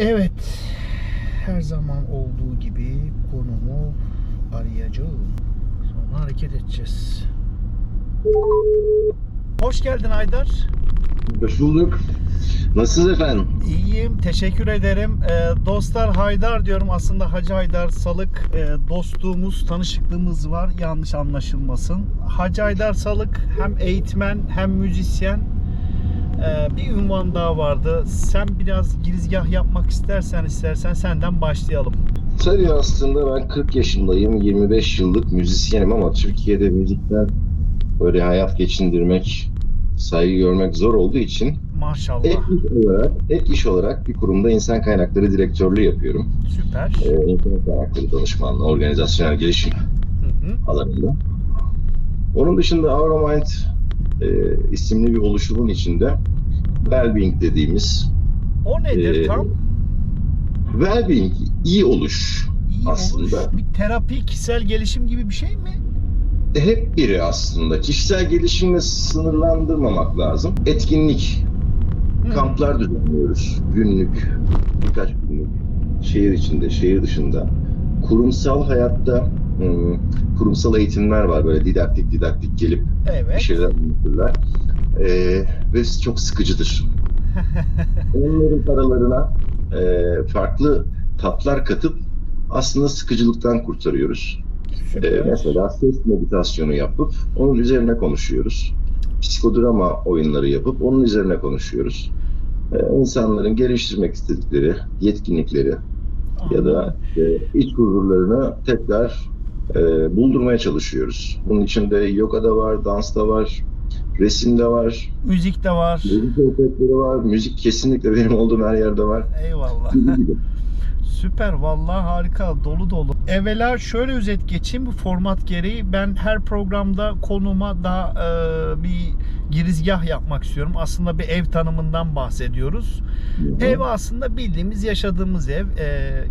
Evet, her zaman olduğu gibi konumu arayacağım. Sonra hareket edeceğiz. Hoş geldin Haydar. Hoş bulduk. Nasılsınız efendim? İyiyim, teşekkür ederim. Dostlar Haydar diyorum. Aslında Hacı Haydar Salık dostluğumuz, tanışıklığımız var. Yanlış anlaşılmasın. Hacı Haydar Salık hem eğitmen hem müzisyen. Bir ünvan daha vardı. Sen biraz girizgah yapmak istersen senden başlayalım. Tabii aslında ben 40 yaşındayım. 25 yıllık müzisyenim ama Türkiye'de müzikten böyle hayat geçindirmek, saygı görmek zor olduğu için Maşallah. ek iş olarak bir kurumda insan kaynakları direktörlüğü yapıyorum. Süper. İnsan kaynakları danışmanlığı, organizasyonel gelişim Hı hı. alanında. Onun dışında Auramind isimli bir oluşumun içinde Wellbeing dediğimiz O nedir tam? Wellbeing, iyi oluş İyi aslında. oluş, bir terapi, kişisel gelişim gibi bir şey mi? Hep biri aslında. Kişisel gelişimle sınırlandırmamak lazım. Etkinlik, kamplar düzenliyoruz. Günlük, birkaç günlük, şehir içinde, şehir dışında. Kurumsal hayatta kurumsal eğitimler var. Böyle didaktik gelip bir Evet. şeyler anlatırlar. Ve çok sıkıcıdır. Onların aralarına farklı tatlar katıp aslında sıkıcılıktan kurtarıyoruz. Süper. Mesela ses meditasyonu yapıp onun üzerine konuşuyoruz. Psikodrama oyunları yapıp onun üzerine konuşuyoruz. İnsanların geliştirmek istedikleri yetkinlikleri ya da iç huzurlarını tekrar buldurmaya çalışıyoruz. Bunun içinde yoga da var, dans da var, resim de var, Müzik de var. müzik sohbetleri var. Müzik kesinlikle benim olduğum her yerde var. Eyvallah. Süper, vallahi harika, dolu dolu. Evvela şöyle özet geçeyim bu format gereği. Ben her programda konuma daha bir girizgah yapmak istiyorum. Aslında bir ev tanımından bahsediyoruz. Ev aslında bildiğimiz, yaşadığımız ev.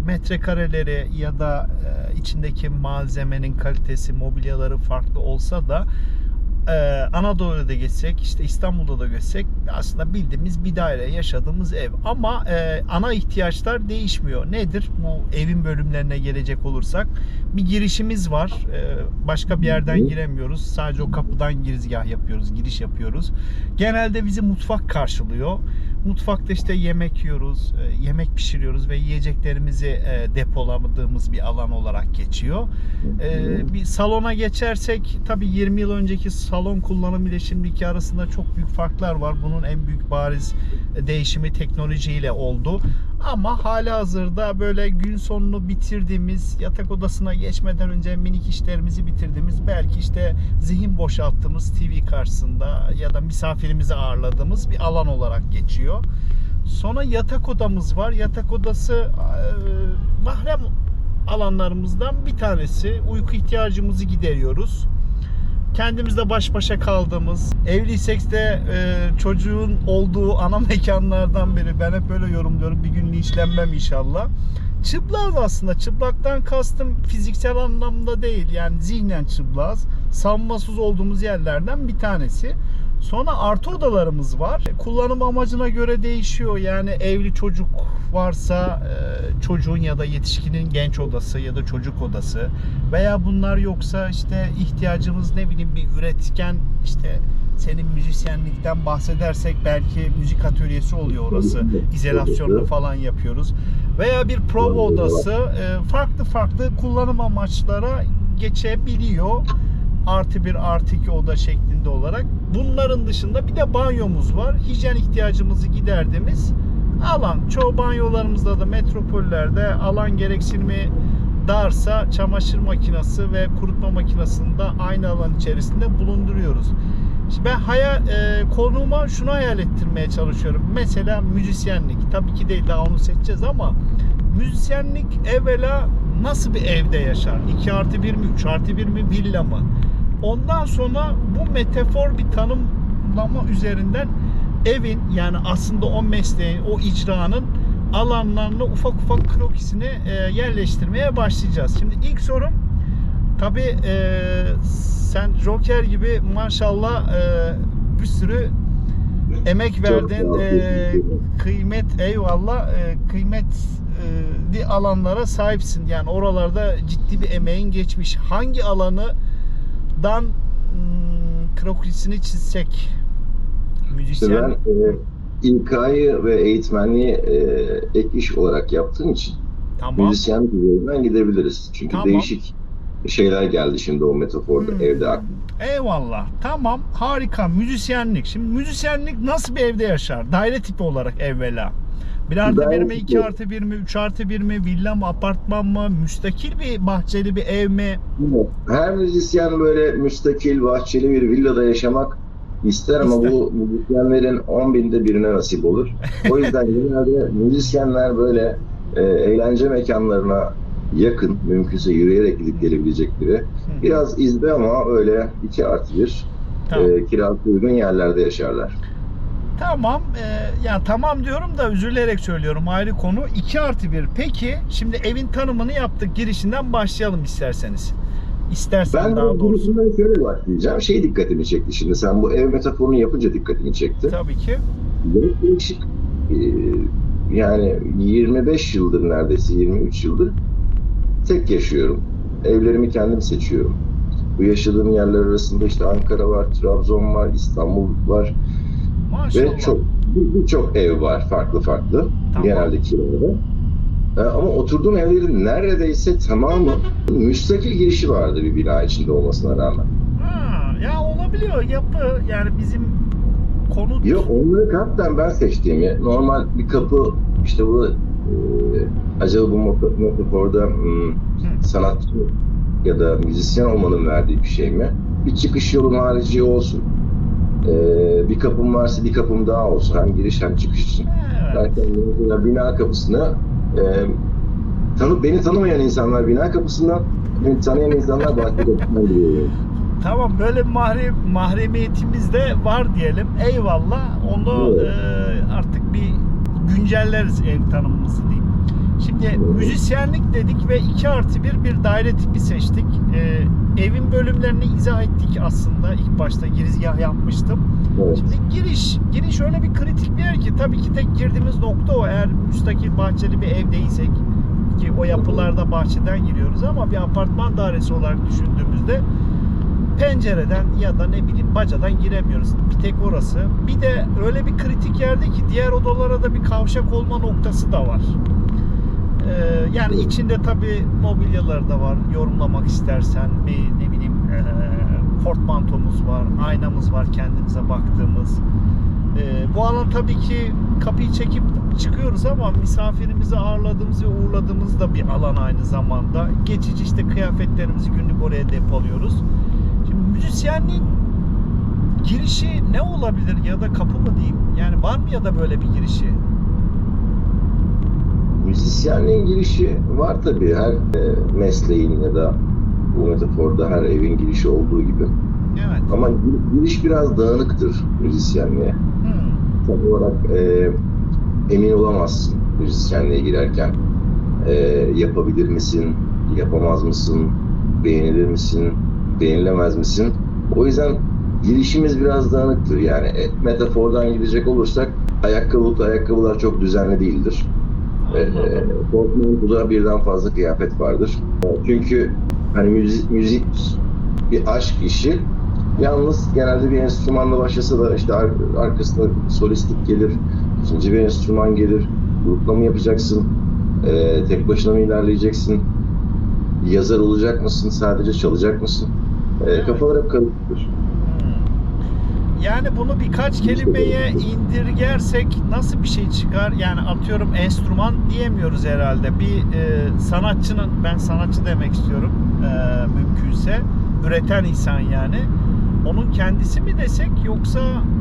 Metrekareleri ya da içindeki malzemenin kalitesi, mobilyaları farklı olsa da Anadolu'da da geçsek, işte İstanbul'da da geçsek aslında bildiğimiz bir daire, yaşadığımız ev. Ama ana ihtiyaçlar değişmiyor. Nedir? Bu evin bölümlerine gelecek olursak bir girişimiz var. Başka bir yerden giremiyoruz. Sadece o kapıdan girizgah yapıyoruz, giriş yapıyoruz. Genelde bizi mutfak karşılıyor. Mutfakta işte yemek yiyoruz, yemek pişiriyoruz ve yiyeceklerimizi depoladığımız bir alan olarak geçiyor. Bir salona geçersek tabii 20 yıl önceki salon kullanımı ile şimdiki arasında çok büyük farklar var. Bunun en büyük bariz değişimi teknolojiyle oldu. Ama halihazırda böyle gün sonunu bitirdiğimiz, yatak odasına geçmeden önce minik işlerimizi bitirdiğimiz, belki işte zihin boşalttığımız TV karşısında ya da misafirimizi ağırladığımız bir alan olarak geçiyor. Sonra yatak odamız var. Yatak odası mahrem alanlarımızdan bir tanesi. Uyku ihtiyacımızı gideriyoruz. Kendimizle baş başa kaldığımız, evliysek de çocuğun olduğu ana mekanlardan biri. Ben hep böyle yorumluyorum. Bir gün linçlenmem inşallah. Çıplağız aslında. Çıplaktan kastım fiziksel anlamda değil. Yani zihnen çıplağız. Savunmasız olduğumuz yerlerden bir tanesi. Sonra artı odalarımız var. Kullanım amacına göre değişiyor. Yani evli çocuk varsa çocuğun ya da yetişkinin genç odası ya da çocuk odası, veya bunlar yoksa işte ihtiyacımız ne bileyim bir üretken, işte senin müzisyenlikten bahsedersek belki müzik atölyesi oluyor orası. İzolasyonlu falan yapıyoruz. Veya bir prova odası, farklı kullanım amaçlara geçebiliyor. Artı bir, artı iki oda şeklinde olarak. Bunların dışında bir de banyomuz var. Hijyen ihtiyacımızı giderdiğimiz alan. Çoğu banyolarımızda da metropollerde alan gereksinimi darsa çamaşır makinesi ve kurutma makinesini de aynı alan içerisinde bulunduruyoruz. Şimdi ben konuma şunu hayal ettirmeye çalışıyorum. Mesela müzisyenlik. Tabii ki değil, daha onu seçeceğiz ama müzisyenlik evvela nasıl bir evde yaşar? 2+1 mi? 3+1 mi? Villa mı? Ondan sonra bu metafor bir tanımlama üzerinden evin, yani aslında o mesleğin, o icranın alanlarını ufak ufak krokisini yerleştirmeye başlayacağız. Şimdi ilk sorum, tabii sen Joker gibi maşallah bir sürü Emek Çok verdin, sağ ol, teşekkür ederim. kıymet eyvallah, kıymetli alanlara sahipsin. Yani oralarda ciddi bir emeğin geçmiş. Hangi alanıdan krokisini çizsek? İşte ben Müzisyen. İlkay'ı ve eğitmenliği ek iş olarak yaptığım için Tamam. müzisyenlik üzerinden gidebiliriz. Çünkü Tamam. değişik şeyler geldi şimdi o metaforda evde aklıma. Eyvallah. Tamam. Harika. Müzisyenlik. Şimdi müzisyenlik nasıl bir evde yaşar? Daire tipi olarak evvela. 1+1 Daire mi, tipi. 2+1 mi, 3+1 mi, villa mı, apartman mı, müstakil bir bahçeli bir ev mi? Her müzisyen böyle müstakil, bahçeli bir villada yaşamak ister ama İster. bu müzisyenlerin 10.000'de birine nasip olur. O yüzden genelde müzisyenler böyle eğlence mekanlarına yakın, mümkünse yürüyerek gidip gelebilecekleri, biraz izbe ama öyle 2+1 Tamam. kirası uygun yerlerde yaşarlar. Tamam. Yani tamam diyorum da üzülerek söylüyorum, ayrı konu. 2+1. Peki şimdi evin tanımını yaptık. Girişinden başlayalım isterseniz. İstersen Ben daha de doğrusu. girişinden şöyle başlayacağım. Şey dikkatimi çekti şimdi. Sen bu ev metaforunu yapınca dikkatimi çekti. Tabii ki. Değişik. Yani 25 yıldır neredeyse 23 yıldır tek yaşıyorum. Evlerimi kendim seçiyorum. Bu yaşadığım yerler arasında işte Ankara var, Trabzon var, İstanbul var Maşallah. ve birçok ev var farklı farklı. Tamam. Genelde kirada. Ama oturduğum evlerin neredeyse tamamı müstakil girişi vardı bir bina içinde olmasına rağmen. Ya olabiliyor yapı, yani bizim konut. Yok, onları kalpten ben seçtiğimi, normal bir kapı işte bu acaba bu metaforda sanatçı ya da müzisyen olmanın verdiği bir şey mi? Bir çıkış yolun harici olsun. Bir kapım varsa bir kapım daha olsun. Hem giriş hem çıkış için. Evet. Mesela bina kapısına beni tanımayan insanlar bina kapısından, beni tanıyan insanlar bahçe kapısından giriyor. Tamam, böyle mahremiyetimiz de var diyelim. Eyvallah. Onu Evet. artık bir güncelleriz ev tanımımızı diyeyim. Şimdi müzisyenlik dedik ve 2+1 bir daire tipi seçtik. Evin bölümlerini izah ettik aslında. İlk başta girizgah yapmıştım. Evet. Şimdi giriş öyle bir kritik bir yer ki tabii ki tek girdiğimiz nokta o. Eğer müstakil bahçeli bir evdeysek ki o yapılarda bahçeden giriyoruz ama bir apartman dairesi olarak düşündüğümüzde pencereden ya da ne bileyim bacadan giremiyoruz. Bir tek orası. Bir de öyle bir kritik yerde ki diğer odalara da bir kavşak olma noktası da var. Yani içinde tabii mobilyalar da var. Yorumlamak istersen bir ne bileyim portmantomuz var, aynamız var kendimize baktığımız. Bu alan tabii ki kapıyı çekip çıkıyoruz ama misafirimizi ağırladığımız ve uğurladığımız da bir alan aynı zamanda. Geçici işte kıyafetlerimizi günlük oraya depoluyoruz. Şimdi müzisyenliğin girişi ne olabilir ya da kapı mı diyeyim? Yani var mı ya da böyle bir girişi? Müzisyenliğin girişi var tabii, her mesleğin ya da bu metaforda her evin girişi olduğu gibi. Evet. Ama giriş biraz dağınıktır müzisyenliğe. Tam olarak emin olamazsın müzisyenliğe girerken. Yapabilir misin, yapamaz mısın, beğenilir misin, beğenilemez misin? O yüzden girişimiz biraz dağınıktır. Yani metafordan gidecek olursak ayakkabılar çok düzenli değildir. Portmantoda birden fazla kıyafet vardır. Çünkü hani müzik bir aşk işi. Yalnız genelde bir enstrümanla başlasa da işte arkasında solistik gelir, ikinci bir enstrüman gelir. Grupla mı yapacaksın? Tek başına mı ilerleyeceksin? Yazar olacak mısın? Sadece çalacak mısın? Kafalar hep karışıktır. Yani bunu birkaç kelimeye indirgersek nasıl bir şey çıkar? Yani atıyorum enstrüman diyemiyoruz herhalde. Bir sanatçının, ben sanatçı demek istiyorum mümkünse, üreten insan yani. Onun kendisi mi desek yoksa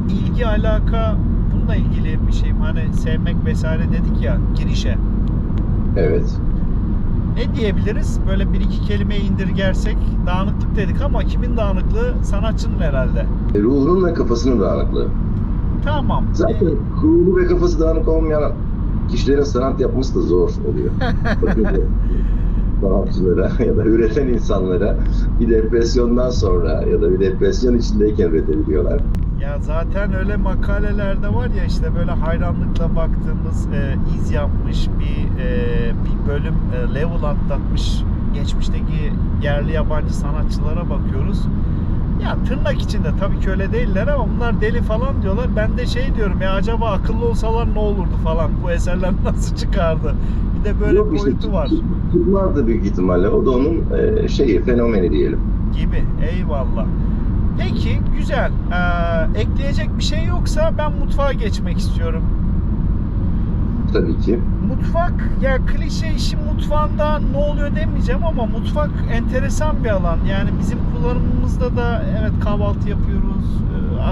ilgi alaka bununla ilgili bir şey mi? Hani sevmek vesaire dedik ya girişe. Evet. Ne diyebiliriz? Böyle bir iki kelimeye indirgersek, dağınıklık dedik ama kimin dağınıklığı? Sanatçının herhalde. Ruhunun ve kafasının dağınıklığı. Tamam. Zaten ruhu ve kafası dağınık olmayan kişilerin sanat yapması da zor oluyor. sanatçılara ya da üreten insanlara bir depresyondan sonra ya da bir depresyon içindeyken üretebiliyorlar. Ya zaten öyle makalelerde var ya, işte böyle hayranlıkla baktığımız iz yapmış bir bölüm, level atlatmış geçmişteki yerli yabancı sanatçılara bakıyoruz. Ya tırnak içinde tabii ki öyle değiller ama bunlar deli falan diyorlar. Ben de şey diyorum ya, acaba akıllı olsalar ne olurdu falan, bu eserler nasıl çıkardı? Bir de böyle Yok bir işte boyutu var tutmazdı büyük ihtimalle. O da onun fenomeni diyelim. gibi. Eyvallah. Peki, güzel. Ekleyecek bir şey yoksa ben mutfağa geçmek istiyorum. Tabii ki. Mutfak, ya klişe işin mutfağında ne oluyor demeyeceğim ama mutfak enteresan bir alan. Yani bizim kullanımımızda da evet, kahvaltı yapıyoruz.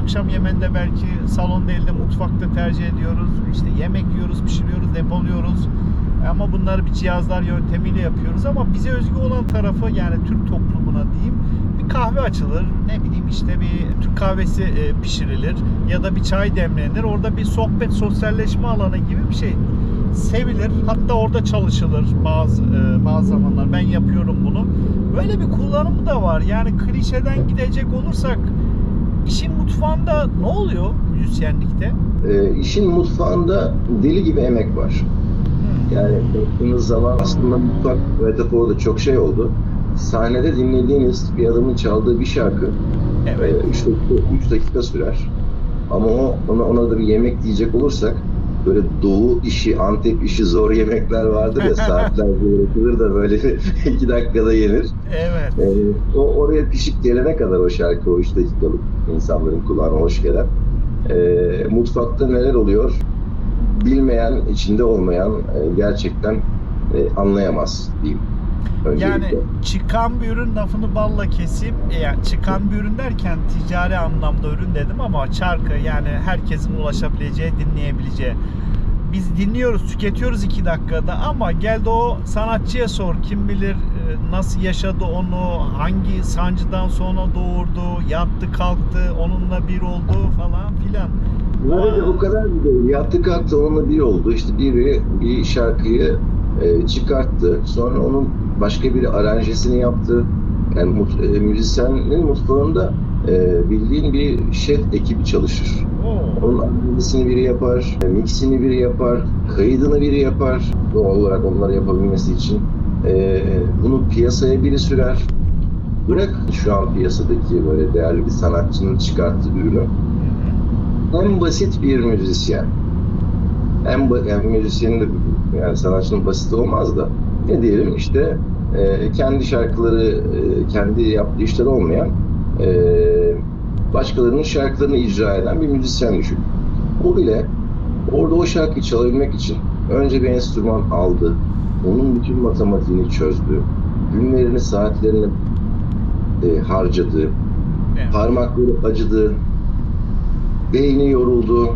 Akşam yemeğinde belki salon değil de mutfakta tercih ediyoruz. İşte yemek yiyoruz, pişiriyoruz, depoluyoruz. Ama bunları bir cihazlar yöntemiyle yapıyoruz. Ama bize özgü olan tarafı, yani Türk toplumuna diyeyim, bir kahve açılır, ne bileyim işte bir Türk kahvesi pişirilir ya da bir çay demlenir. Orada bir sohbet, sosyalleşme alanı gibi bir şey. Sevilir. Hatta orada çalışılır bazı zamanlar. Ben yapıyorum bunu. Böyle bir kullanımı da var. Yani klişeden gidecek olursak işin mutfağında ne oluyor müzisyenlikte? İşin mutfağında deli gibi emek var. Yani baktığınız zaman aslında mutfak metaforu da çok şey oldu. Sahnede dinlediğiniz bir adamın çaldığı bir şarkı Evet. 3 dakika sürer. Ama ona da bir yemek diyecek olursak, böyle Doğu işi, Antep işi zor yemekler vardır ya, saatlerce üretilir de böyle 2 dakikada yenir. Evet. O oraya pişip gelene kadar o şarkı, o 3 dakikalık, insanların kulağına hoş gelen. Mutfakta neler oluyor? Bilmeyen, içinde olmayan gerçekten anlayamaz diyeyim. Öncelikle. Yani çıkan bir ürün, lafını balla keseyim. Yani çıkan bir ürün derken ticari anlamda ürün dedim ama şarkı, yani herkesin ulaşabileceği, dinleyebileceği. Biz dinliyoruz, tüketiyoruz 2 dakikada ama gel de o sanatçıya sor. Kim bilir nasıl yaşadı onu, hangi sancıdan sonra doğurdu, yattı kalktı, onunla bir oldu falan filan. Böyle o kadar değil. Yattı kalktı, onunla bir oldu. İşte biri bir şarkıyı çıkarttı. Sonra onun başka biri aranjesini yaptı. Yani müzisyenin mutfağında bildiğin bir şef ekibi çalışır. Onun aranjesini biri yapar, mixini biri yapar, kaydını biri yapar. Doğal olarak onları yapabilmesi için. Bunu piyasaya biri sürer. Bırak şu an piyasadaki böyle değerli bir sanatçının çıkarttığı ürünü. En basit bir müzisyen. Yani müzisyenin de, yani sanatçının basit olmaz da, ne diyelim işte kendi şarkıları, kendi yaptığı işler olmayan başkalarının şarkılarını icra eden bir müzisyen düşün. O bile orada o şarkıyı çalabilmek için önce bir enstrüman aldı. Onun bütün matematiğini çözdü. Günlerini, saatlerini harcadı. Evet. Parmakları acıdı. Beyni yoruldu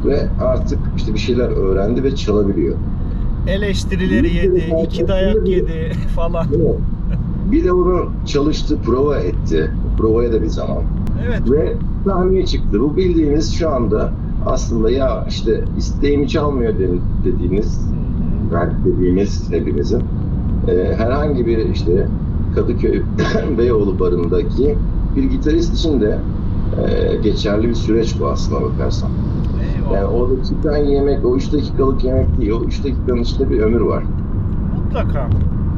ve artık işte bir şeyler öğrendi ve çalabiliyor. Eleştirileri yedi, 2 dayak yedi falan. Evet. Bir de onu çalıştı, prova etti. Provaya da bir zaman. Evet. Ve sahneye çıktı. Bu bildiğimiz şu anda aslında ya işte isteğimi çalmıyor dediğiniz, dediğimiz hepimizin herhangi bir işte Kadıköy Beyoğlu barındaki bir gitarist için de geçerli bir süreç bu aslına bakarsan. Eyvallah. Yani orada çıkan yemek o 3 dakikalık yemek değil. O 3 dakikanın içinde bir ömür var. Mutlaka.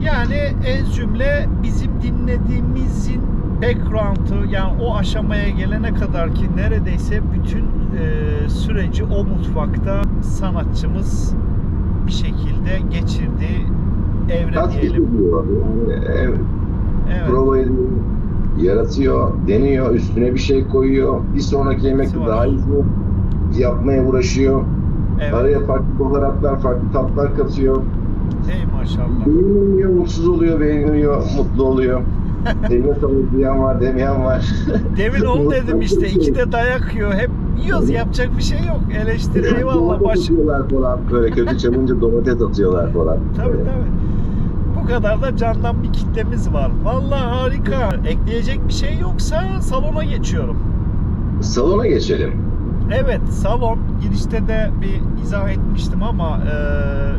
Yani en cümle bizim dinlediğimizin background'ı, yani o aşamaya gelene kadar ki neredeyse bütün süreci o mutfakta sanatçımız bir şekilde geçirdiği evre diyelim. Evet. Evet. Prova ediyor, yaratıyor, deniyor, üstüne bir şey koyuyor. Bir sonraki yemekte daha iyi yapmaya uğraşıyor. Evet. Araya farklı baharatlar, farklı tatlar katıyor. Ey maşallah. Beğeniliyor, mutsuz oluyor, beğeniliyor, mutlu oluyor. Eline sağlık diyen var, demeyen var. Demin onu dedim işte, 2 de dayak yiyor. Hep yiyoruz, yapacak bir şey yok. Eleştiri eyvallah, Domates atıyorlar falan, böyle kötü çalınca domates atıyorlar falan. Tabii. Bu kadar da candan bir kitlemiz var. Vallahi harika. Ekleyecek bir şey yoksa salona geçiyorum. Salona geçelim. Evet, salon. Girişte de bir izah etmiştim ama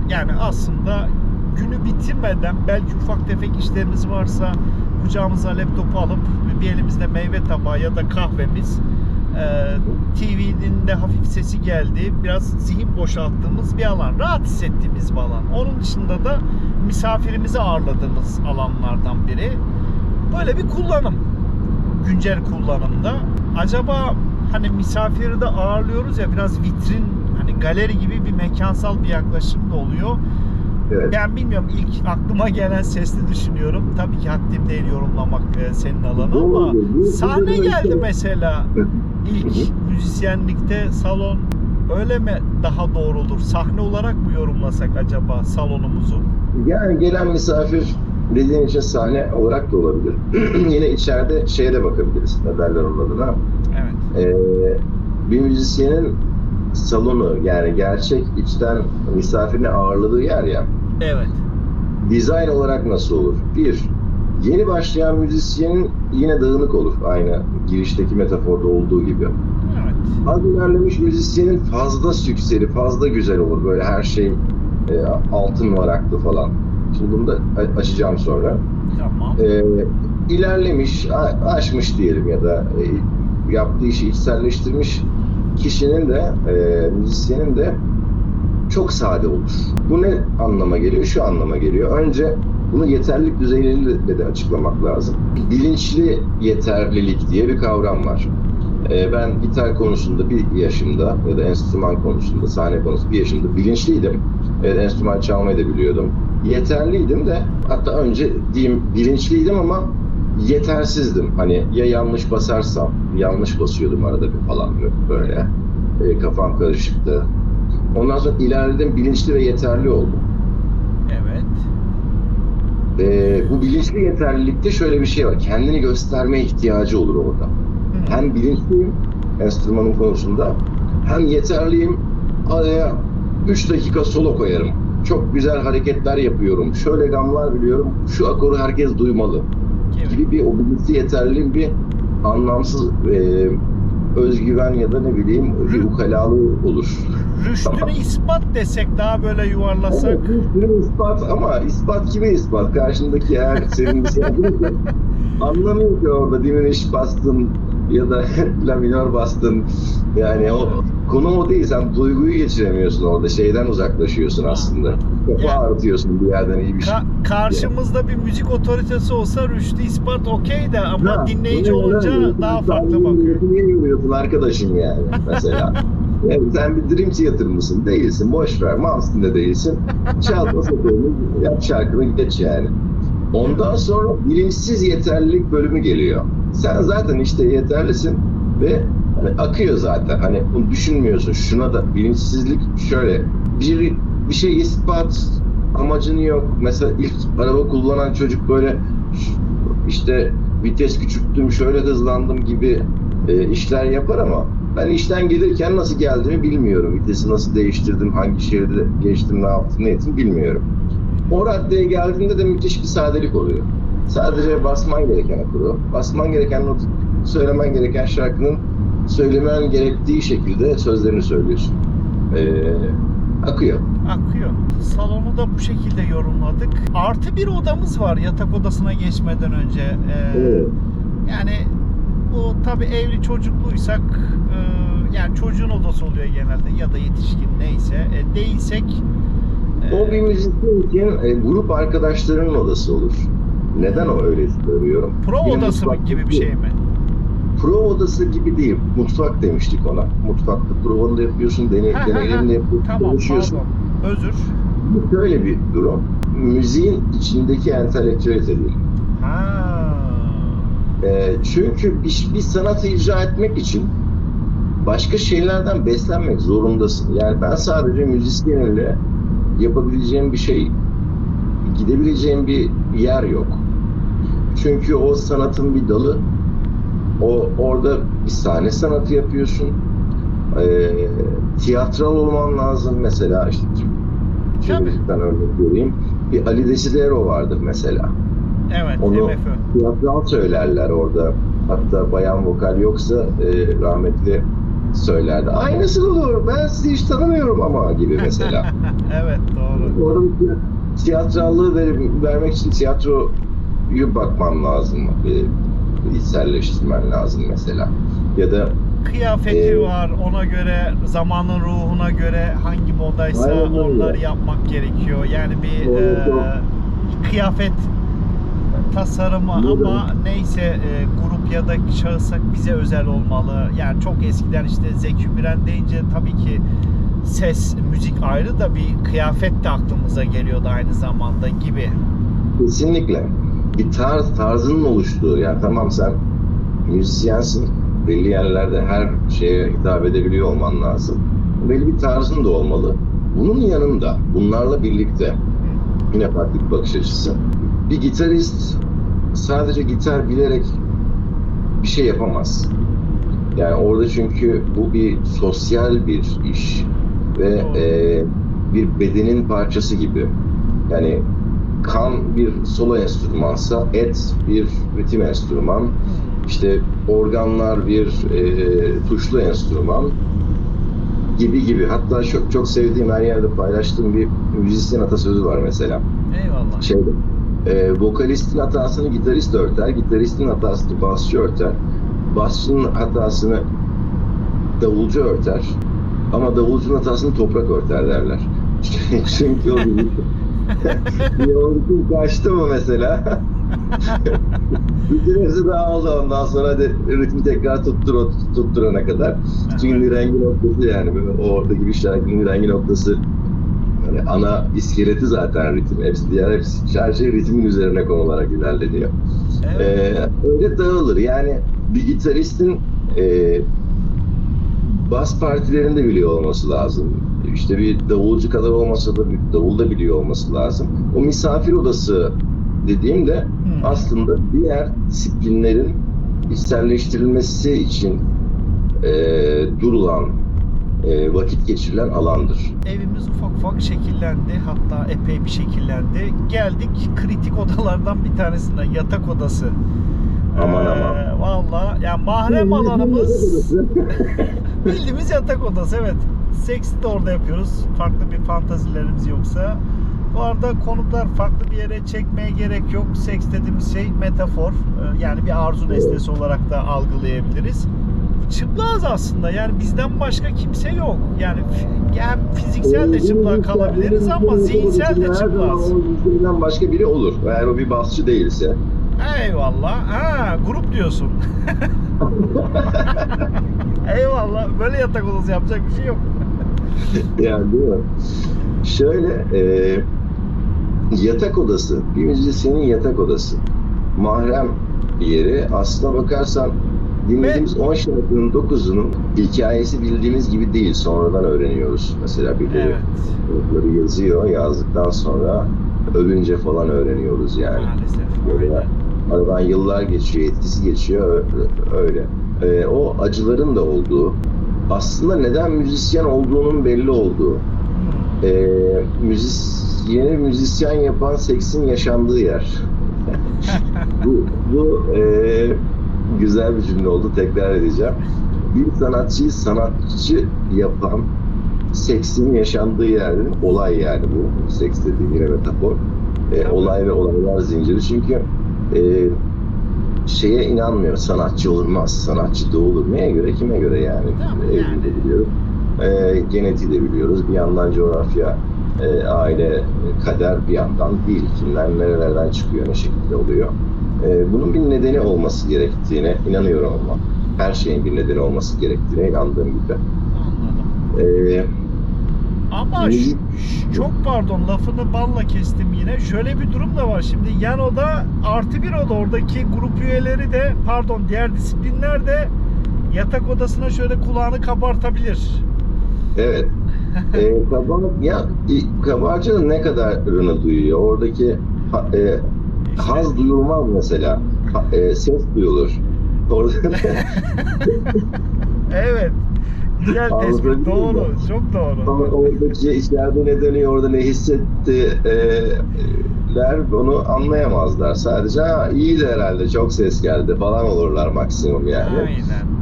yani aslında günü bitirmeden belki ufak tefek işlerimiz varsa kucağımıza laptopu alıp bir elimizde meyve tabağı ya da kahvemiz, TV'nin de hafif sesi geldi, biraz zihin boşalttığımız bir alan, rahat hissettiğimiz bir alan. Onun dışında da misafirimizi ağırladığımız alanlardan biri. Böyle bir kullanım, güncel kullanımda. Acaba hani misafiri de ağırlıyoruz ya, biraz vitrin, hani galeri gibi bir mekansal bir yaklaşım da oluyor. Evet. Ben bilmiyorum, ilk aklıma gelen sesli düşünüyorum. Tabii ki haddim değil yorumlamak senin alanı ama sahne geldi mesela. İlk müzisyenlikte salon, öyle mi daha doğru olur? Sahne olarak mı yorumlasak acaba salonumuzu? Yani gelen misafir dediğin için sahne olarak da olabilir. Yine içeride şeye de bakabiliriz. Ne derler onun adına? Evet. Bir müzisyenin salonu, yani gerçek içten misafirini ağırladığı yer ya. Evet. Dizayn olarak nasıl olur? Bir, yeni başlayan müzisyenin yine dağınık olur. Aynı girişteki metaforda olduğu gibi. Evet. Az ilerlemiş müzisyenin fazla sükseli, fazla güzel olur. Böyle her şey altın varaklı falan. Şimdi bunu da açacağım sonra. Tamam. İlerlemiş, aşmış diyelim ya da yaptığı işi içselleştirmiş kişinin de, müzisyenin de çok sade olur. Bu ne anlama geliyor? Şu anlama geliyor. Önce bunu yeterlilik düzeyleriyle de açıklamak lazım. Bilinçli yeterlilik diye bir kavram var. Ben gitar konusunda bir yaşımda ya da enstrüman konusunda, sahne konusunda bir yaşımda bilinçliydim. Evet, enstrüman çalmayı da biliyordum. Yeterliydim de, hatta önce diyeyim bilinçliydim ama yetersizdim. Hani ya yanlış basarsam, yanlış basıyordum arada bir falan böyle. Kafam karışıktı. Ondan sonra ilerledim, bilinçli ve yeterli oldum. Evet. Bu bilinçli yeterlilikte şöyle bir şey var. Kendini gösterme ihtiyacı olur orada. Hem bilinçliyim enstrümanın konusunda, hem yeterliyim, araya 3 dakika solo koyarım. Çok güzel hareketler yapıyorum. Şöyle gamlar biliyorum. Şu akoru herkes duymalı. Evet. Gibi bir o bilinçli yeterliliğin bir anlamsız özgüven ya da ne bileyim bir ukalalığı olur. Rüştünü ispat desek, daha böyle yuvarlasak. Evet, rüştünü ispat, ama ispat kime ispat? Karşındaki eğer senin bir şey yapıyorsa anlamıyor ki orada diminiş bastın ya da la minor bastın. Yani o konu o değil. Sen duyguyu geçiremiyorsun orada. Şeyden uzaklaşıyorsun aslında. Kafa ağrıtıyorsun bir yerden, iyi bir şey. Karşımızda bir müzik otoritesi olsa rüştü ispat okey de, ama dinleyici bu ne olunca öyle? daha Sen farklı bakıyor. Niye görüyorsun arkadaşım yani mesela? Yani sen bir Dream Theater mısın? Değilsin. Boş ver. Malmsteen de değilsin. Çalma satayım. Yap şarkını geç yani. Ondan sonra bilinçsiz yeterlilik bölümü geliyor. Sen zaten işte yeterlisin ve hani akıyor zaten. Hani bunu düşünmüyorsun. Şuna da bilinçsizlik şöyle. Bir şey ispat amacın yok. Mesela ilk araba kullanan çocuk böyle işte vites küçülttüm, şöyle hızlandım gibi işler yapar ama ben işten gelirken nasıl geldiğimi bilmiyorum. Vitesi nasıl değiştirdim, hangi şeride geçtim, ne yaptım, ne ettim bilmiyorum. O raddeye geldiğinde de müthiş bir sadelik oluyor. Sadece basman gereken akuru, basman gereken notu, söylemen gereken şarkının söylemen gerektiği şekilde sözlerini söylüyorsun. Akıyor. Akıyor. Salonu da bu şekilde yorumladık. Artı bir odamız var yatak odasına geçmeden önce. Evet. Yani bu tabii evli çocukluysak, yani çocuğun odası oluyor genelde ya da yetişkin neyse. Değilsek o bir müzisyen için grup arkadaşlarının odası olur. Neden o öyle söylüyorum? Pro odası mı gibi bir şey mi? Pro odası gibi değil. Mutfak demiştik ona. Mutfakta provanı da yapıyorsun, deneylerini de yapıyorsun, Tamam, çalışıyorsun. pardon. Özür. Böyle bir durum. Müziğin içindeki entelektüelite değil. Çünkü bir sanatı icra etmek için başka şeylerden beslenmek zorundasın. Yani ben sadece müzisyenle yapabileceğim bir şey, gidebileceğim bir yer yok. Çünkü o sanatın bir dalı. Orada bir sahne sanatı yapıyorsun. Tiyatral olman lazım mesela, işte Türkçeden örnek vereyim. Bir Ali Desidero vardır mesela. Evet, onu MFÖ. tiyatral söylerler orada. Hatta bayan vokal yoksa rahmetli söylerdi. Ay nasıl olur? Ben sizi hiç tanımıyorum ama gibi mesela. Evet, doğru. Orada tiyatrallığı vermek için tiyatroyu bakman lazım. İçselleştirmen lazım mesela. Ya da Kıyafeti var, ona göre, zamanın ruhuna göre hangi modaysa Aynen öyle. onları yapmak gerekiyor. Yani bir kıyafet tasarımı Doğru. ama neyse grup ya da şahısa bize özel olmalı. Yani çok eskiden işte Zeki Müren deyince tabii ki ses, müzik ayrı da bir kıyafet de aklımıza geliyordu aynı zamanda gibi. Kesinlikle. Bir tarzının oluştuğu, yani tamam sen müzisyensin, belli yerlerde her şeye hitap edebiliyor olman lazım. Belli bir tarzın da olmalı. Bunun yanında, bunlarla birlikte yine farklı bir bakış açısı. Bir gitarist sadece gitar bilerek bir şey yapamaz. Yani orada çünkü bu bir sosyal bir iş ve bir bedenin parçası gibi. Yani kan bir solo enstrümansa et bir ritim enstrüman, işte organlar bir tuşlu enstrüman gibi. Hatta çok sevdiğim, her yerde paylaştığım bir müzisyen atasözü var mesela. Eyvallah. Vokalistin hatasını gitarist örter, gitaristin hatasını basçı örter, basçının hatasını davulcu örter ama davulcunun hatasını toprak örter derler. Çünkü o bir yolculuk kaçtı mı mesela? Bütün hepsi dağıldı, ondan sonra de ritmi tekrar tutturana kadar. Çünkü mirengi noktası, yani oradaki bir şarkının mirengi noktası, yani ana iskeleti zaten ritim. Her şey ritmin üzerine konularak ilerleniyor. Evet. Öyle dağılır. Yani bir gitaristin bas partilerini de biliyor olması lazım. İşte bir davulcu kadar olmasa da bir davul da biliyor olması lazım. O misafir odası dediğimde aslında diğer disiplinlerin içselleştirilmesi için durulan, vakit geçirilen alandır. Evimiz ufak ufak şekillendi. Hatta epey bir şekillendi. Geldik kritik odalardan bir tanesine, yatak odası. Aman. Valla yani mahrem alanımız bildiğimiz yatak odası, evet. Seksi de orada yapıyoruz. Farklı bir fantazilerimiz yoksa. Bu arada konuklar farklı bir yere çekmeye gerek yok. Seks dediğimiz şey metafor. Yani bir arzu nesnesi olarak da algılayabiliriz. Çıplağız aslında. Yani bizden başka kimse yok. Yani hem fiziksel de çıplak kalabiliriz ama zihinsel de çıplağız. Bizden başka biri olur. Eğer o bir basçı değilse. Eyvallah. Ha, grup diyorsun. Eyvallah. Böyle yatak odası yapacak bir şey yok. Yani değil mi? Şöyle, yatak odası, bir müzisyenin yatak odası. Mahrem bir yeri. Aslına bakarsan dinlediğimiz 10 şarkının 9'unun hikayesi bildiğimiz gibi değil. Sonradan öğreniyoruz. Mesela birileri bunları yazıyor. Yazdıktan sonra ölünce falan öğreniyoruz yani. Maalesef. Böyle aradan yıllar geçiyor, etkisi geçiyor. Öyle. O acıların da olduğu, aslında neden müzisyen olduğunun belli olduğu, yeni müzisyen yapan seksin yaşandığı yer. bu güzel bir cümle oldu, tekrar edeceğim. Bir sanatçıyı sanatçı yapan seksin yaşandığı yer, olay yani bu. Seks dediğim yine metafor. Olay ve olaylar zinciri. Çünkü şeye inanmıyor. Sanatçı olmaz, sanatçı doğulur. Neye göre, kime göre yani? Yani. De biliyoruz. Genetiği de biliyoruz. Bir yandan coğrafya, aile, kader, bir yandan değil. Kimler nerelerden çıkıyor, ne şekilde oluyor. Bunun bir nedeni olması gerektiğine inanıyorum ama. Her şeyin bir nedeni olması gerektiğine inandığım gibi. Anladım. Ama çok pardon, lafını balla kestim yine. Şöyle bir durum da var. Şimdi yan oda artı bir oda. Oradaki grup üyeleri de, pardon, diğer disiplinler de yatak odasına şöyle kulağını kabartabilir. Evet. Kabarcının ne kadarını duyuyor? Oradaki haz duyulmaz mesela. Ses duyulur. Orada Evet. Güzel tespit. Doğru. Çok doğru. Ama oradaki içeride ne dönüyor, orada ne hissettiler onu anlayamazlar. Sadece iyiydi herhalde, çok ses geldi falan olurlar maksimum yani. Aynen.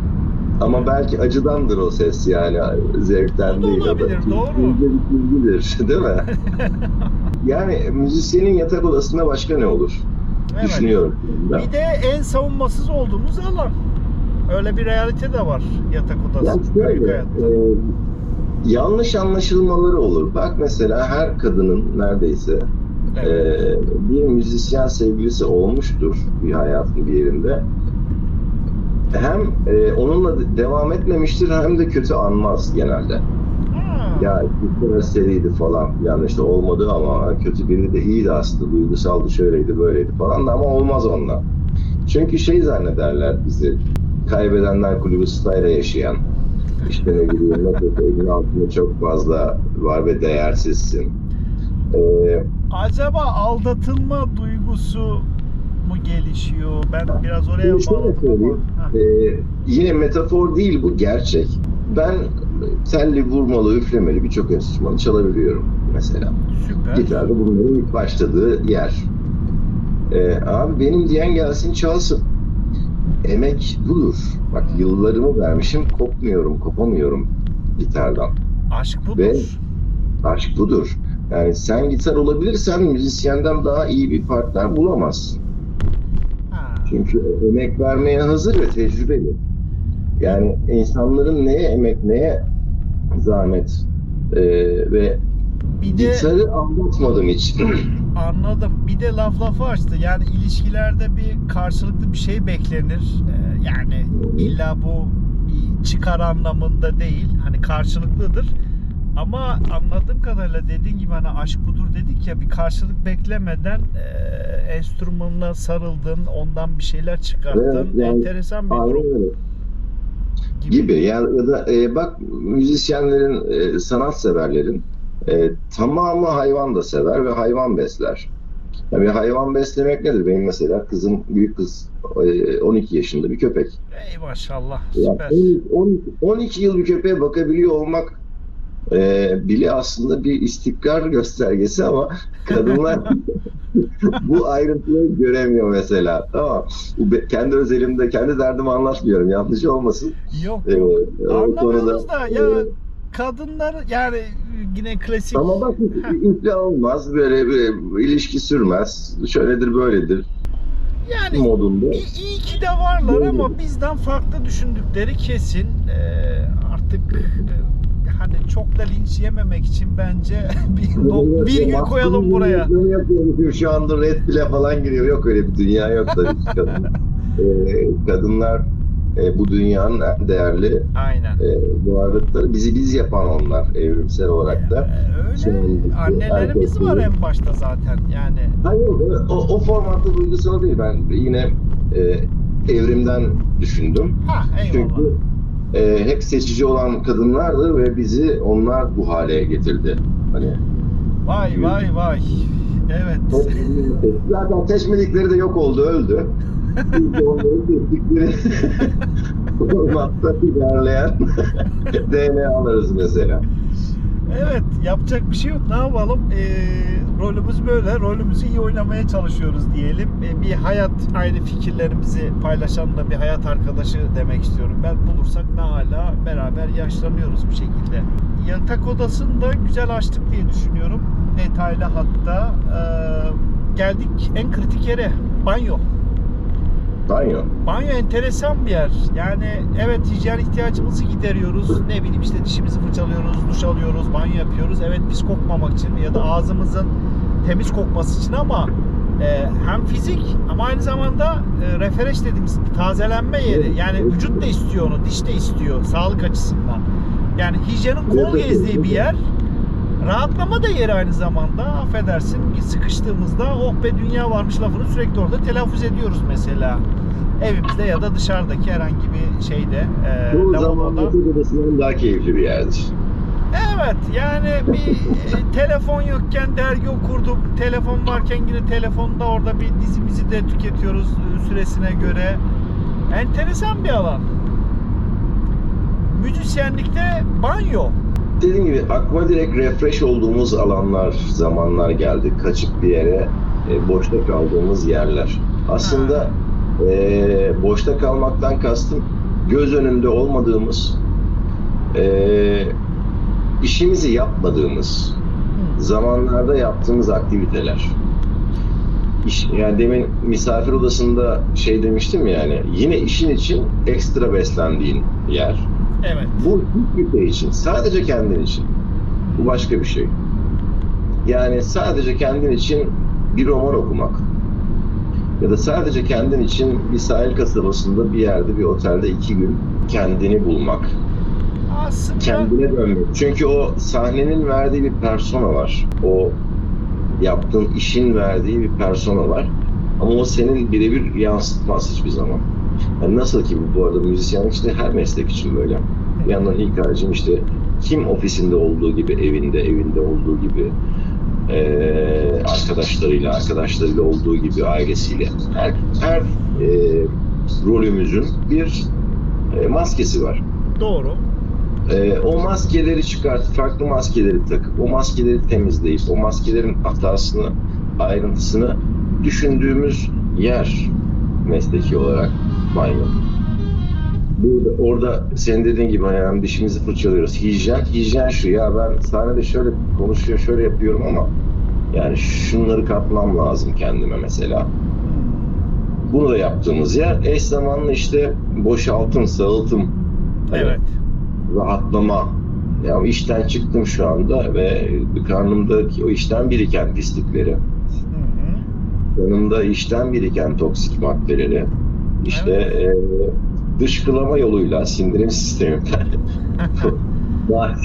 Ama belki acıdandır o ses, yani zevkten O da değil. olabilir, doğru. Bilgidir, değil mi? Yani müzisyenin yatak odasında başka ne olur? Evet. Düşünüyorum. Bir de en savunmasız olduğumuz alan. Öyle bir realite de var yatak odası. Yani Günlük şöyle, hayatta. yanlış anlaşılmaları olur. Bak mesela her kadının neredeyse Evet. bir müzisyen sevgilisi olmuştur bir hayatın bir yerinde. Hem onunla devam etmemiştir hem de kötü anmaz genelde. Ha. Ya işte seriydi falan. Yani işte olmadı ama kötü biri de iyiydi aslında. Duygusaldı, şöyleydi, böyleydi falan da ama olmaz onunla. Çünkü şey zannederler bizi. Kaybedenler kulübü style yaşayan. İşte ne bileyim nasıl elin altında çok fazla var ve değersizsin. Acaba aldatılma duygusu mu gelişiyor? Ben biraz oraya Şimdi şöyle bağladım ama. söyleyeyim. Ha. Yine metafor değil bu, gerçek. Ben telli, vurmalı, üflemeli birçok enstrümanı çalabiliyorum mesela. Süper. Gitar da bunların ilk başladığı yer. Abi benim diyen gelsin çalsın. Emek budur. Bak yıllarımı vermişim, kopamıyorum gitardan. Aşk Ve budur. aşk budur. Yani sen gitar olabilirsen müzisyenden daha iyi bir partner bulamazsın. Ha. Çünkü emek vermeye hazır ve tecrübeli. Yani insanların neye emek, neye zahmet ve Bir de gitarı anlatmadım hiç. anladım. Bir de lafı açtı. Yani ilişkilerde bir karşılıklı bir şey beklenir. Yani illa bu bir çıkar anlamında değil. Hani karşılıklıdır. Ama anladığım kadarıyla dediğin gibi hani aşk budur dedik ya, bir karşılık beklemeden enstrümanına sarıldın, ondan bir şeyler çıkarttın. Evet, yani Enteresan bir aynen durum öyle. Gibi yani ya da bak müzisyenlerin, sanatseverlerin tamamı hayvan da sever ve hayvan besler. Yani hayvan beslemek nedir? Benim mesela kızım, büyük kız 12 yaşında bir köpek. Ey maşallah, Yani süper. 12 yıl bir köpeğe bakabiliyor olmak bile aslında bir istikrar göstergesi ama kadınlar bu ayrıntıları göremiyor mesela. Tamam. Kendi özelimde, kendi derdimi anlatmıyorum. Yanlış olmasın. Yok E, yok. o konuda Anlamıyoruz da ya, kadınlar yani yine klasik. ama bak Heh. iflah olmaz. Böyle bir ilişki sürmez. Şöyledir, böyledir Yani modunda. iyi ki de varlar ama bizden farklı düşündükleri kesin. Artık hani çok da linç yememek için bence bir virgül koyalım buraya. Ne yapıyoruz şu anda, red pill'e falan giriyor. Yok öyle bir dünya yok tabii ki kadın. Kadınlar bu dünyanın en değerli Aynen. varlıkları. Bizi biz yapan onlar evrimsel olarak da. Öyle. Annelerimiz var en başta zaten. Yani Hayır, o formatta duygusal değil. Ben yine evrimden düşündüm. eyvallah. Çünkü hep seçici olan kadınlardı ve bizi onlar bu hale getirdi. Hani Vay. Evet. zaten seçmedikleri de yok oldu, öldü. Biz de onların seçtikleri formatta ilerleyen DNA'larız mesela. Evet, yapacak bir şey yok. Ne yapalım? Rolümüz böyle. Rolümüzü iyi oynamaya çalışıyoruz diyelim. Bir hayat, aynı fikirlerimizi paylaşan da bir hayat arkadaşı demek istiyorum. Ben bulursak ne hala beraber yaşlanıyoruz bir şekilde. Yatak odasını da güzel açtık diye düşünüyorum. Detaylı hatta. Geldik en kritik yere. Banyo. Banyo enteresan bir yer. Yani evet, hijyen ihtiyacımızı gideriyoruz. Ne bileyim işte dişimizi fırçalıyoruz, duş alıyoruz, banyo yapıyoruz. Evet, pis kokmamak için ya da ağzımızın temiz kokması için ama hem fizik ama aynı zamanda refresh dediğimiz tazelenme yeri. Yani vücut da istiyor onu, diş de istiyor sağlık açısından. Yani hijyenin kol gezdiği bir yer. Rahatlama da yeri aynı zamanda. Affedersin, bir sıkıştığımızda oh be dünya varmış lafını sürekli orada telaffuz ediyoruz mesela. Evimizde ya da dışarıdaki herhangi bir şeyde, Bu zaman lavaboda. odasından daha keyifli bir yerdir. Evet, yani bir telefon yokken dergi okurduk. Telefon varken yine telefonda orada bir dizimizi de tüketiyoruz süresine göre. Enteresan bir alan. Müzisyenlikte banyo. Dediğim gibi aklıma direkt refresh olduğumuz alanlar, zamanlar geldi. Kaçıp bir yere, boşta kaldığımız yerler. Aslında boşta kalmaktan kastım göz önünde olmadığımız, işimizi yapmadığımız, zamanlarda yaptığımız aktiviteler. Yani demin misafir odasında şey demiştim yani, yine işin için ekstra beslendiğin yer. Evet. Bu hiçbir şey için, sadece kendin için. Bu başka bir şey. Yani sadece kendin için bir roman okumak ya da sadece kendin için bir sahil kasabasında bir yerde, bir otelde 2 gün kendini bulmak. Aslında Kendine dönmek. Çünkü o sahnenin verdiği bir persona var. O yaptığın işin verdiği bir persona var. Ama o senin birebir yansıtmaz hiçbir zaman. Yani nasıl ki bu arada müzisyenlik işte her meslek için böyle. Bir yandan ilk harcım işte kim ofisinde olduğu gibi evinde olduğu gibi arkadaşlarıyla olduğu gibi ailesiyle her rolümüzün bir maskesi var. doğru. O maskeleri çıkartıp farklı maskeleri takıp o maskeleri temizleyip o maskelerin hatasını, ayrıntısını düşündüğümüz yer mesleki olarak banyo. Orada senin dediğin gibi yani dişimizi fırçalıyoruz. Hijyen şu ya, ben sahnede şöyle konuşuyor, şöyle yapıyorum ama yani şunları katmam lazım kendime mesela. Bunu da yaptığımız yer. Eş zamanlı işte boşaltım, sağaltım. Evet. Rahatlama. Ya işten çıktım şu anda ve karnımdaki o işten biriken pislikleri, yanımda işten biriken toksik maddeleri, işte dışkılama yoluyla sindirim sisteminden,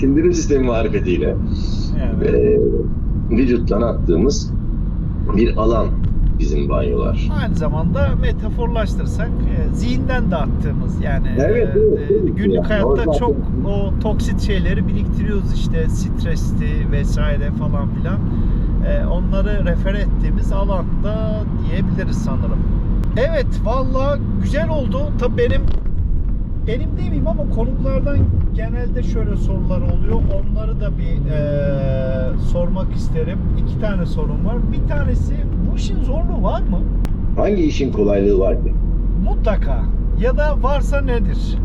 sindirim sistemi marifetiyle vücuttan attığımız bir alan bizim banyolar. Aynı zamanda metaforlaştırsak zihinden dağıttığımız yani evet, günlük yani hayatta çok o toksit şeyleri biriktiriyoruz işte stresti vesaire falan filan. Onları refer ettiğimiz alanda diyebiliriz sanırım. Evet, vallahi güzel oldu. Tabii benim demeyeyim ama konuklardan genelde şöyle sorular oluyor. Onları da bir sormak isterim. 2 tane sorum var. Bir tanesi, bu işin zorluğu var mı? Hangi işin kolaylığı var ki? Mutlaka. Ya da varsa nedir?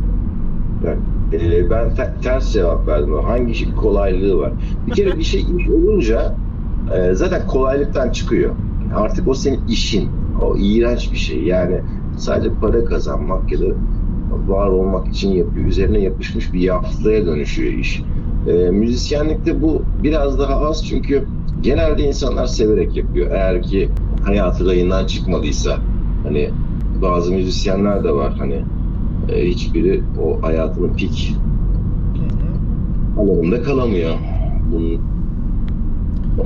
Ben ters cevap verdim. Hangi işin kolaylığı var? Bir kere bir şey iş olunca zaten kolaylıktan çıkıyor. Artık o senin işin. O iğrenç bir şey. Yani sadece para kazanmak ya da var olmak için yapıyor. Üzerine yapışmış bir yaftaya dönüşüyor iş. Müzisyenlikte bu biraz daha az çünkü genelde insanlar severek yapıyor. Eğer ki hayatı rayından çıkmadıysa. Hani bazı müzisyenler de var hani hiçbiri o hayatının pik alanında kalamıyor.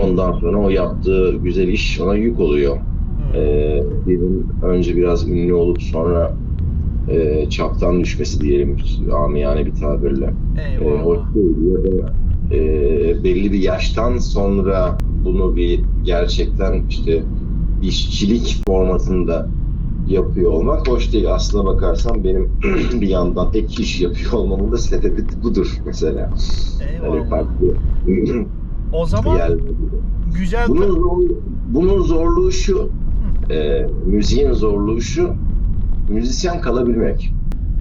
Ondan sonra o yaptığı güzel iş ona yük oluyor. Birinin önce biraz ünlü olup sonra çaptan düşmesi diyelim amiyane bir tabirle. Hoş değil. Ya da belli bir yaştan sonra bunu bir gerçekten işte işçilik formatında yapıyor olmak hoş değil. Aslına bakarsan benim bir yandan ek iş yapıyor olmamın da sebebi budur mesela. Eyvallah. Farklı. O zaman güzel. Bunun zorluğu şu, müziğin zorluğu şu, müzisyen kalabilmek.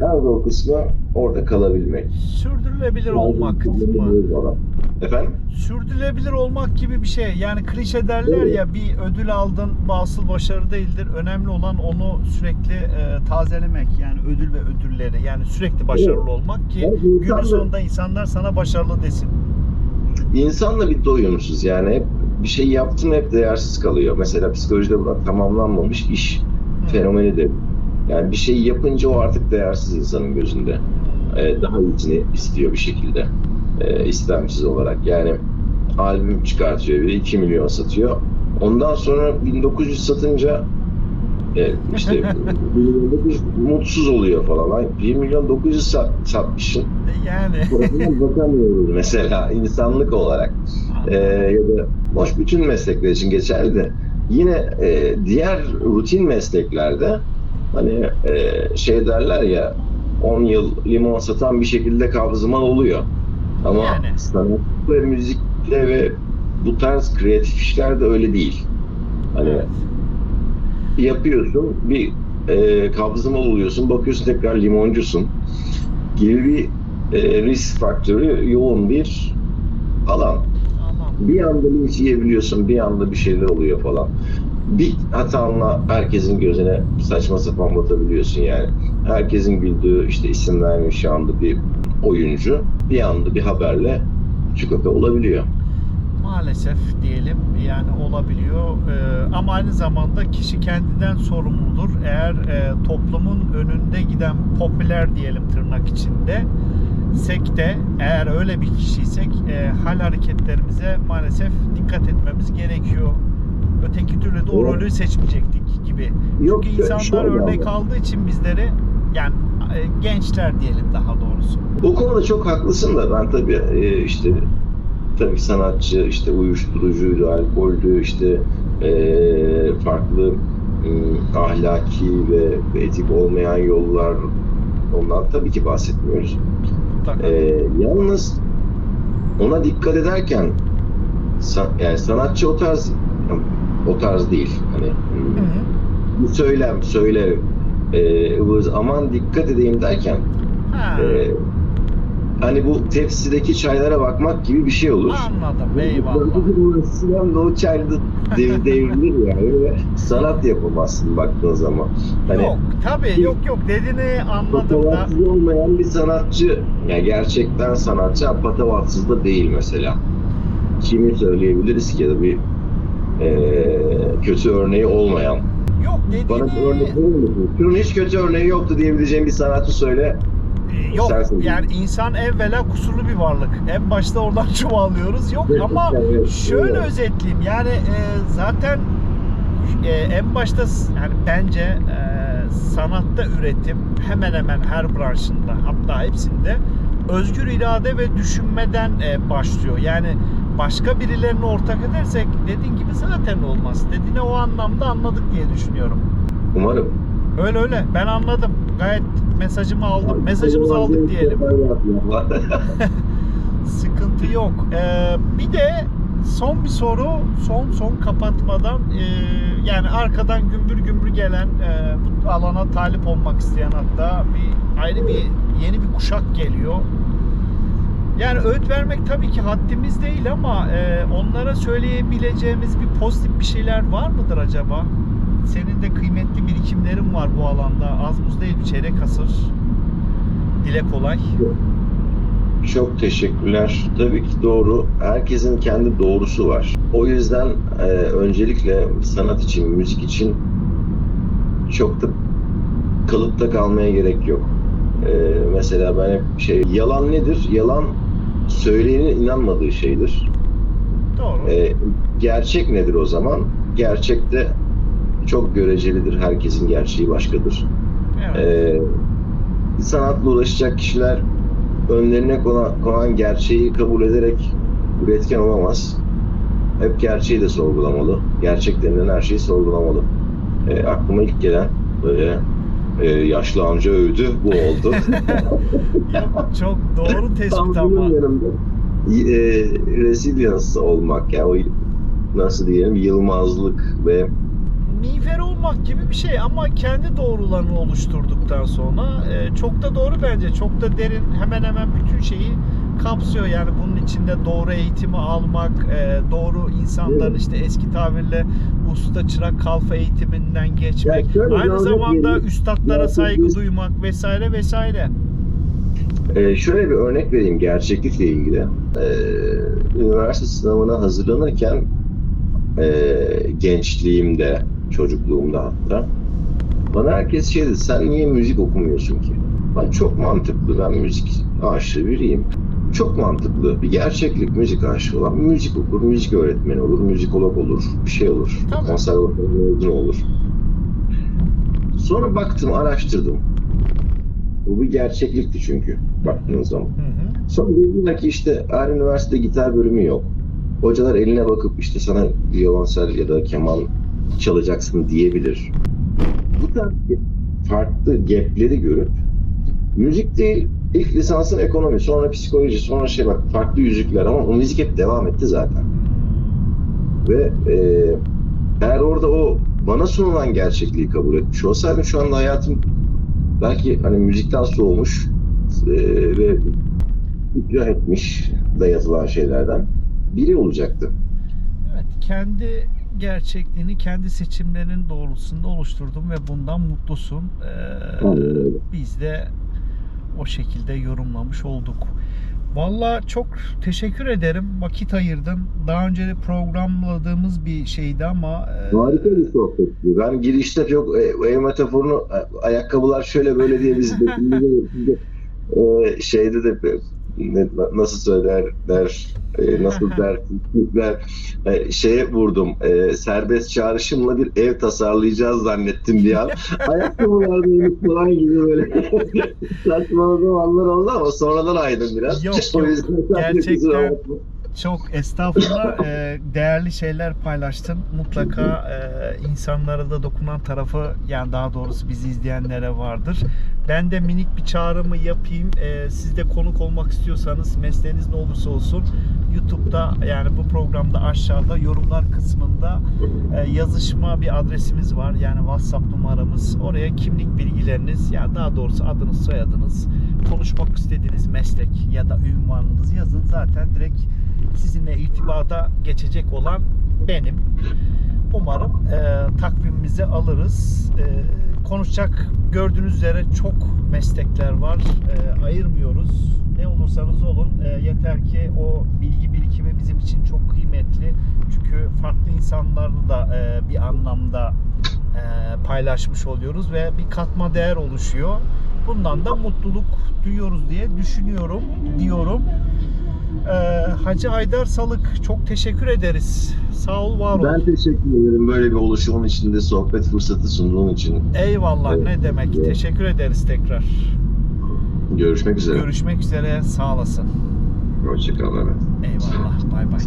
En zor kısmı orada kalabilmek. Sürdürülebilir olmak mı? Efendim? Sürdürülebilir olmak gibi bir şey. Yani klişe derler ya, bir ödül aldın, bu asıl başarı değildir. Önemli olan onu sürekli tazelemek. Yani ödül ve ödülleri. Yani sürekli başarılı olmak ki günün sonunda insanlar sana başarılı desin. İnsanla bir doyumsuz yani hep bir şey yaptın hep değersiz kalıyor. Mesela psikolojide buna tamamlanmamış iş fenomeni de. Yani bir şey yapınca o artık değersiz insanın gözünde. Daha iyisini istiyor bir şekilde. İstemsiz olarak. Yani albüm çıkartıyor biri 2 milyon satıyor. Ondan sonra 1900 satınca işte 1900 mutsuz oluyor falan. 1 milyon 900 satmışsın. Yani. Bakamıyoruz mesela insanlık olarak. Ya da boş bütün meslekler için geçerli de yine diğer rutin mesleklerde hani şey derler ya 10 yıl limon satan bir şekilde kabzıman oluyor. Ama yani. sanat ve müzikle ve bu tarz kreatif işlerde öyle değil. Hani yapıyorsun bir kabzıman oluyorsun, bakıyorsun tekrar limoncusun gibi bir risk faktörü yoğun bir alan. Bir anda linç yiyebiliyorsun, bir anda bir şeyler oluyor falan. Bir hatanla herkesin gözüne saçma sapan batabiliyorsun yani. Herkesin güldüğü, işte isim vermiyor şu anda bir oyuncu, bir anda bir haberle çikolata olabiliyor. Maalesef diyelim, yani olabiliyor. Ama aynı zamanda kişi kendinden sorumludur. Eğer toplumun önünde giden popüler diyelim tırnak içinde sek de, eğer öyle bir kişiysek hal hareketlerimize maalesef dikkat etmemiz gerekiyor. Öteki türlü de o rolü seçmeyecektik gibi. Yok, Çünkü insanlar şöyle örnek ama. aldığı için bizleri, yani gençler diyelim daha doğrusu. O konuda çok haklısın da ben tabii işte tabii sanatçı işte uyuşturucuydu, alkoldü, işte farklı ahlaki ve etik olmayan yollar, ondan tabii ki bahsetmiyoruz. Mutlaka. Yalnız ona dikkat ederken yani sanatçı o tarz değil. Hani Hı hı. bu söyle aman dikkat edeyim derken Ha, hani bu tepsideki çaylara bakmak gibi bir şey olur. anladım. Eyvallah. Sinem de o çayda devrilir yani ve sanat yapamazsın baktığın zaman. Hani Yok, tabii, yok dediğini anladım da. patavatsız olmayan bir sanatçı, yani gerçekten sanatçı patavatsız da değil mesela. Kimi söyleyebiliriz ki, ya da bir kötü örneği olmayan. Yok Bana bir örnek dediğini, verir misin? Şunun hiç kötü örneği yoktu diyebileceğim bir sanatçı söyle. yok Sensin. yani insan evvela kusurlu bir varlık. En başta oradan çuvallıyoruz. Yok Evet, ama evet, şöyle evet. özetleyeyim. Yani zaten en başta yani bence sanatta üretim hemen hemen her branşında, hatta hepsinde özgür irade ve düşünmeden başlıyor. Yani başka birilerini ortak edersek dediğin gibi zaten olmaz. Dediğini o anlamda anladık diye düşünüyorum. Umarım. Öyle. Ben anladım. Gayet mesajımı aldım. Mesajımızı aldık diyelim. Sıkıntı yok. Bir de son bir soru, son kapatmadan, yani arkadan gümbür gümbür gelen, bu alana talip olmak isteyen, hatta ayrı bir yeni bir kuşak geliyor. Yani öğüt vermek tabii ki haddimiz değil ama onlara söyleyebileceğimiz bir pozitif bir şeyler var mıdır acaba? Senin de kıymetli birikimlerin var bu alanda. Az buz değil, bir çeyrek asır. Dile kolay. Çok teşekkürler. Tabii ki doğru. Herkesin kendi doğrusu var. O yüzden öncelikle sanat için, müzik için çok da kalıpta kalmaya gerek yok. Mesela ben hep yalan nedir? Yalan söyleyenin inanmadığı şeydir. Doğru. Gerçek nedir o zaman? Gerçek de çok görecelidir. Herkesin gerçeği başkadır. Evet. Sanatla uğraşacak kişiler önlerine konan gerçeği kabul ederek üretken olamaz. Hep gerçeği de sorgulamalı. Gerçek denilen her şeyi sorgulamalı. Aklıma ilk gelen böyle yaşlı amca övdü, bu oldu. Yok, çok doğru tespit Tam bunun ama. yanında resilience olmak, yani o nasıl diyelim, yılmazlık ve Miğfer olmak gibi bir şey ama kendi doğrularını oluşturduktan sonra çok da doğru bence. Çok da derin, hemen hemen bütün şeyi kapsıyor. Yani bunun içinde doğru eğitimi almak, doğru insanların işte eski tabirle usta çırak kalfa eğitiminden geçmek, Yani şöyle bir aynı örnek zamanda vereyim. üstadlara saygı Gerçeklik- duymak vesaire vesaire. Şöyle bir örnek vereyim gerçeklikle ilgili. Üniversite sınavına hazırlanırken gençliğimde, çocukluğumda hatta bana herkes şey dedi, sen niye müzik okumuyorsun ki? Ben çok mantıklı, ben müzik aşığı biriyim. Çok mantıklı, bir gerçeklik, müzik aşığı olan müzik okur, müzik öğretmeni olur, müzikolog olur, bir şey olur, Tabii. konservatuvar mezunu olur. Sonra baktım, araştırdım. Bu bir gerçeklikti çünkü baktığınız zaman. Hı hı. Sonra dediler ki işte her üniversitede gitar bölümü yok. Hocalar eline bakıp işte sana violonsel ya da keman çalacaksın diyebilir. Bu tarz farklı gapleri görüp müzik değil, ilk lisansın ekonomi, sonra psikoloji, sonra bak farklı yüzükler, ama o müzik hep devam etti zaten. Ve eğer orada o bana sunulan gerçekliği kabul etmiş olsaydım şu anda hayatım belki hani müzikten soğumuş ve ikrah etmiş dayatılan şeylerden. biri olacaktı. Evet, kendi gerçekliğini kendi seçimlerinin doğrultusunda oluşturdun ve bundan mutlusun. Aynen öyle. Biz de o şekilde yorumlamış olduk. Vallahi çok teşekkür ederim. Vakit ayırdın. Daha önce de programladığımız bir şeydi ama Harika bir sohbetti. Ben girişte çok ev metaforunu ayakkabılar şöyle böyle diye biz şeyde de nasıl söylerler, nasıl der şeye vurdum, serbest çağrışımla bir ev tasarlayacağız zannettim bir an. Ayakkabılar falan gibi böyle saçmaladığım anlar oldu ama sonradan aydım biraz. Yok, O yok. yüzden Gerçekten çok estağfurullah, değerli şeyler paylaştın. Mutlaka insanlara da dokunan tarafı, yani daha doğrusu bizi izleyenlere vardır. Ben de minik bir çağrımı yapayım. Siz de konuk olmak istiyorsanız, mesleğiniz ne olursa olsun, YouTube'da, yani bu programda aşağıda yorumlar kısmında yazışma bir adresimiz var. Yani WhatsApp numaramız. Oraya kimlik bilgileriniz, yani daha doğrusu adınız, soyadınız, konuşmak istediğiniz meslek ya da ünvanınızı yazın. Zaten direkt sizinle irtibata geçecek olan benim. Umarım takvimimizi alırız. Konuşacak, gördüğünüz üzere çok meslekler var. Ayırmıyoruz. Ne olursanız olun. Yeter ki o bilgi birikimi bizim için çok kıymetli. Çünkü farklı insanlarla da bir anlamda paylaşmış oluyoruz ve bir katma değer oluşuyor. Bundan da mutluluk duyuyoruz diye düşünüyorum, diyorum. Hacı Haydar Salık, çok teşekkür ederiz. Sağ ol, var ol. Ben teşekkür ederim böyle bir oluşumun içinde sohbet fırsatı sunduğun için. Eyvallah, Evet. ne demek. Teşekkür ederiz tekrar. Görüşmek üzere. Görüşmek üzere, sağ olasın. Hoşça kal Mehmet. Eyvallah, bay bay.